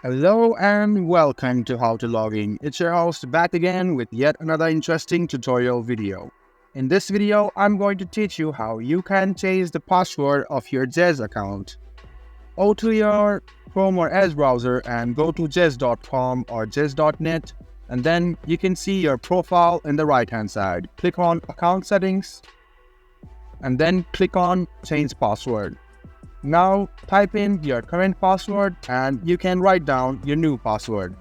Hello and welcome to How to Log In. It's your host back again with yet another interesting tutorial video. In this video, I'm going to teach you how you can change the password of your Zedge account. Go to your Chrome or Edge browser and go to zedge.com or zedge.net, and then you can see your profile in the right hand side. Click on Account Settings and then click on Change Password. Now type in your current password and you can write down your new password.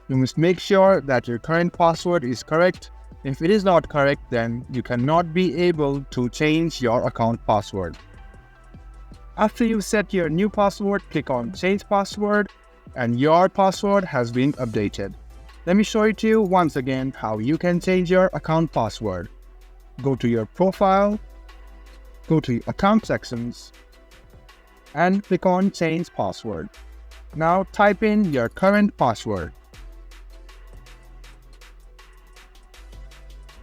You must make sure that your current password is correct. If it is not correct, then you cannot be able to change your account password. After you set your new password, click on Change Password and your password has been updated. Let me show it to you once again how you can change your account password. Go to your profile, go to Account Sections, and click on Change Password. Now type in your current password.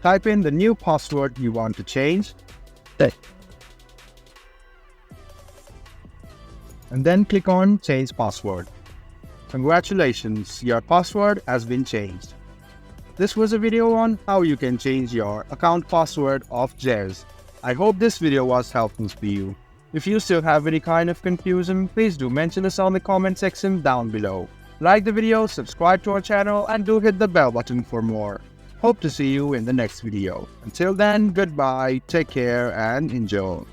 Type in the new password you want to change. And then click on Change Password. Congratulations, your password has been changed. This was a video on how you can change your account password of Zedge. I hope this video was helpful for you. If you still have any kind of confusion, please do mention us on the comment section down below. Like the video, subscribe to our channel, and do hit the bell button for more. Hope to see you in the next video. Until then, goodbye, take care, and enjoy.